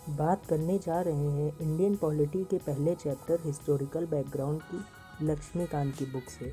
बात करने जा रहे हैं इंडियन पॉलिटी के पहले चैप्टर हिस्टोरिकल बैकग्राउंड की लक्ष्मीकांत की बुक से।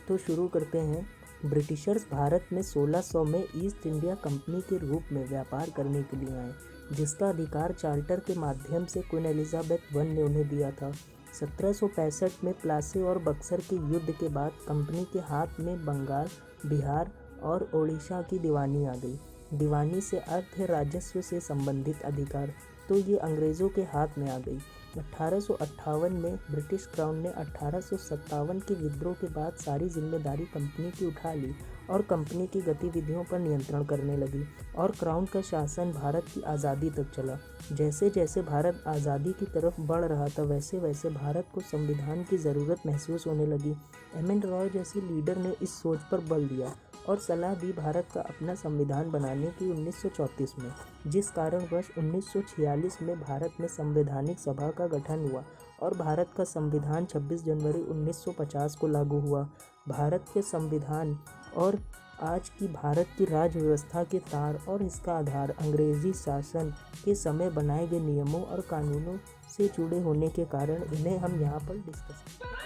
तो शुरू करते हैं। ब्रिटिशर्स भारत में 1600 में ईस्ट इंडिया कंपनी के रूप में व्यापार करने के लिए आए, जिसका अधिकार चार्टर के माध्यम से क्वीन एलिजाबेथ I ने उन्हें दिया था। 1765 में प्लासी और बक्सर के युद्ध के बाद कंपनी के हाथ में बंगाल, बिहार और ओडिशा की दीवानी आ गई। दीवानी से अर्थ है राजस्व से संबंधित अधिकार, तो ये अंग्रेज़ों के हाथ में आ गई। 1858 में ब्रिटिश क्राउन ने 1857 के विद्रोह के बाद सारी जिम्मेदारी कंपनी की उठा ली और कंपनी की गतिविधियों पर नियंत्रण करने लगी, और क्राउन का शासन भारत की आज़ादी तक चला। जैसे जैसे भारत आज़ादी की तरफ बढ़ रहा था, वैसे वैसे भारत को संविधान की ज़रूरत महसूस होने लगी। एम.एन. रॉय जैसे लीडर ने इस सोच पर बल दिया और सलाह दी भारत का अपना संविधान बनाने की 1934 में, जिस कारणवश 1946 में भारत में संवैधानिक सभा का गठन हुआ और भारत का संविधान 26 जनवरी 1950 को लागू हुआ। भारत के संविधान और आज की भारत की राज्य व्यवस्था के तार और इसका आधार अंग्रेजी शासन के समय बनाए गए नियमों और कानूनों से जुड़े होने के कारण इन्हें हम यहाँ पर डिस्कस करें।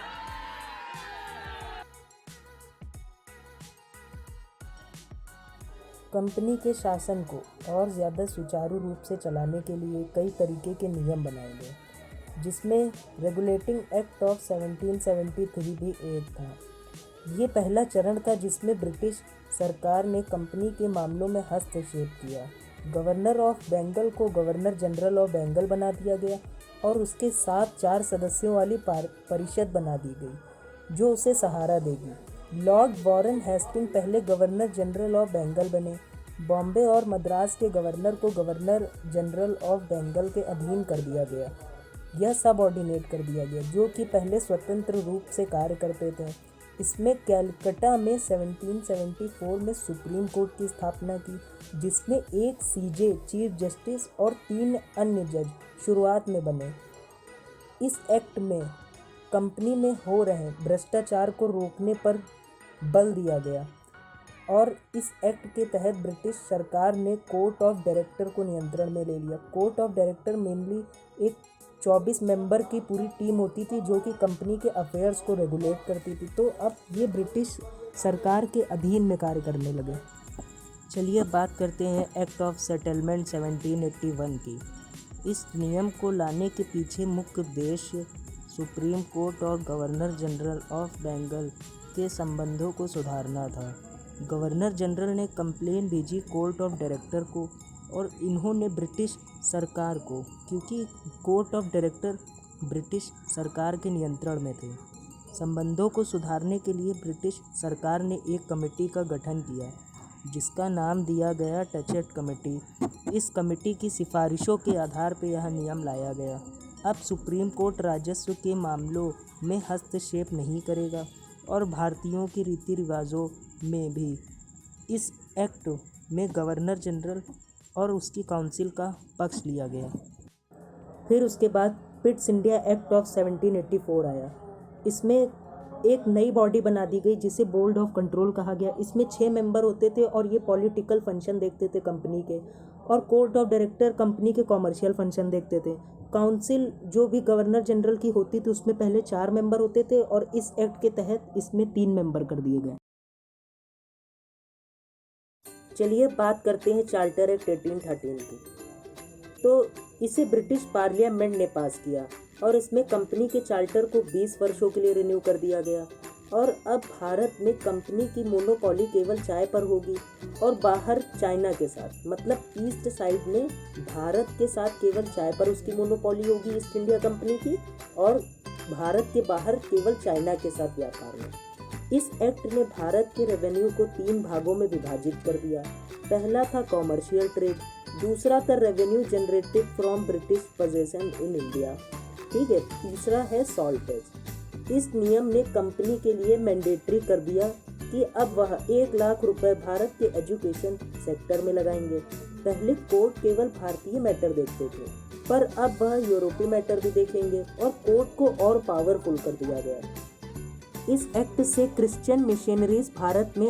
कंपनी के शासन को और ज़्यादा सुचारू रूप से चलाने के लिए कई तरीके के नियम बनाए गए, जिसमें रेगुलेटिंग एक्ट ऑफ 1773 भी एक था। ये पहला चरण था जिसमें ब्रिटिश सरकार ने कंपनी के मामलों में हस्तक्षेप किया। गवर्नर ऑफ बंगाल को गवर्नर जनरल ऑफ बंगाल बना दिया गया और उसके साथ 4 सदस्यों वाली परिषद बना दी गई, जो उसे सहारा देगी। लॉर्ड वॉरेन हेस्टिंग पहले गवर्नर जनरल ऑफ बंगाल बने। बॉम्बे और मद्रास के गवर्नर को गवर्नर जनरल ऑफ बंगाल के अधीन कर दिया गया, यह सबऑर्डिनेट कर दिया गया, जो कि पहले स्वतंत्र रूप से कार्य करते थे। इसमें कैलकटा में 1774 में सुप्रीम कोर्ट की स्थापना की, जिसमें एक सीजे चीफ जस्टिस और 3 अन्य जज शुरुआत में बने। इस एक्ट में कंपनी में हो रहे भ्रष्टाचार को रोकने पर बल दिया गया, और इस एक्ट के तहत ब्रिटिश सरकार ने कोर्ट ऑफ डायरेक्टर को नियंत्रण में ले लिया। कोर्ट ऑफ डायरेक्टर मेनली एक 24 मेंबर की पूरी टीम होती थी, जो कि कंपनी के अफेयर्स को रेगुलेट करती थी। तो अब ये ब्रिटिश सरकार के अधीन में कार्य करने लगे। चलिए अब बात करते हैं एक्ट ऑफ सेटलमेंट 1781 की। इस नियम को लाने के पीछे मुख्य उद्देश्य सुप्रीम कोर्ट और गवर्नर जनरल ऑफ बंगाल के संबंधों को सुधारना था। गवर्नर जनरल ने कंप्लेन भेजी कोर्ट ऑफ डायरेक्टर को, और इन्होंने ब्रिटिश सरकार को, क्योंकि कोर्ट ऑफ डायरेक्टर ब्रिटिश सरकार के नियंत्रण में थे, संबंधों को सुधारने के लिए ब्रिटिश सरकार ने एक कमेटी का गठन किया, जिसका नाम दिया गया टचेट कमेटी। इस कमेटी की सिफारिशों के आधार पर यह नियम लाया गया। अब सुप्रीम कोर्ट राजस्व के मामलों में हस्तक्षेप नहीं करेगा, और भारतीयों के रीति रिवाजों में भी। इस एक्ट में गवर्नर जनरल और उसकी काउंसिल का पक्ष लिया गया। फिर उसके बाद पिट्स इंडिया एक्ट ऑफ 1784 आया। इसमें एक नई बॉडी बना दी गई, जिसे बोर्ड ऑफ कंट्रोल कहा गया। इसमें 6 मेंबर होते थे और ये पॉलिटिकल फंक्शन देखते थे कंपनी के, और कोर्ट ऑफ डायरेक्टर कंपनी के कॉमर्शियल फंक्शन देखते थे। काउंसिल जो भी गवर्नर जनरल की होती थी, उसमें पहले 4 मेंबर होते थे, और इस एक्ट के तहत इसमें 3 मेंबर कर दिए गए। चलिए बात करते हैं चार्टर एक्ट 1813 की। तो इसे ब्रिटिश पार्लियामेंट ने पास किया, और इसमें कंपनी के चार्टर को 20 वर्षों के लिए रिन्यू कर दिया गया। और अब भारत में कंपनी की मोनोपोली केवल चाय पर होगी, और बाहर चाइना के साथ, मतलब ईस्ट साइड में भारत के साथ केवल चाय पर उसकी मोनोपोली होगी ईस्ट इंडिया कंपनी की, और भारत के बाहर केवल चाइना के साथ व्यापार में। इस एक्ट ने भारत के रेवेन्यू को 3 भागों में विभाजित कर दिया। पहला था कॉमर्शियल ट्रेड, दूसरा था revenue generated from British possession in India, ठीक है, तीसरा है सॉल्टेज। इस नियम ने कंपनी के लिए मैंडेटरी कर दिया कि अब वह 1 लाख रुपए भारत के एजुकेशन सेक्टर में लगाएंगे। पहले कोर्ट केवल भारतीय मैटर देखते थे, पर अब वह यूरोपीय मैटर भी देखेंगे, और कोर्ट को और पावरफुल कर दिया गया। इस एक्ट से क्रिश्चियन मिशनरीज भारत में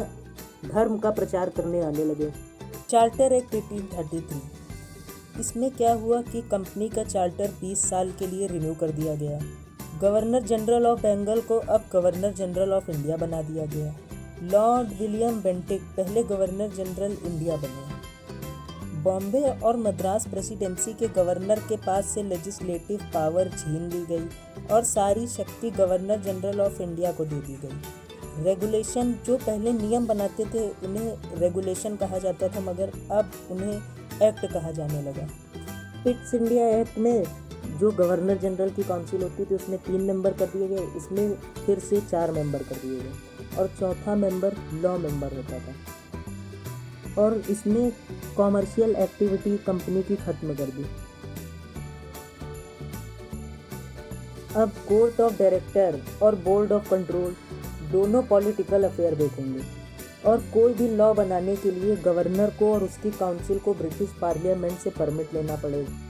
धर्म का प्रचार करने आने लगे। Charter act 1833। इसमें क्या हुआ कि कंपनी का चार्टर 20 साल के लिए रिन्यू कर दिया गया। गवर्नर जनरल ऑफ बंगाल को अब गवर्नर जनरल ऑफ इंडिया बना दिया गया। लॉर्ड विलियम बेंटिक पहले गवर्नर जनरल इंडिया बने। बॉम्बे और मद्रास प्रेसिडेंसी के गवर्नर के पास से लेजिस्लेटिव पावर छीन ली गई और सारी शक्ति गवर्नर जनरल ऑफ इंडिया को दे दी गई। रेगुलेशन, जो पहले नियम बनाते थे उन्हें रेगुलेशन कहा जाता था, मगर अब उन्हें एक्ट कहा जाने लगा। पिट्स इंडिया एक्ट में जो गवर्नर जनरल की काउंसिल होती थी उसमें 3 मेंबर कर दिए गए, इसमें फिर से 4 मेंबर कर दिए गए और चौथा मेंबर लॉ मेंबर होता था। और इसमें कॉमर्शियल एक्टिविटी कंपनी की खत्म कर दी। अब कोर्ट ऑफ डायरेक्टर और बोर्ड ऑफ कंट्रोल दोनों पॉलिटिकल अफेयर देखेंगे और कोई भी लॉ बनाने के लिए गवर्नर को और उसकी काउंसिल को ब्रिटिश पार्लियामेंट से परमिट लेना पड़ेगा।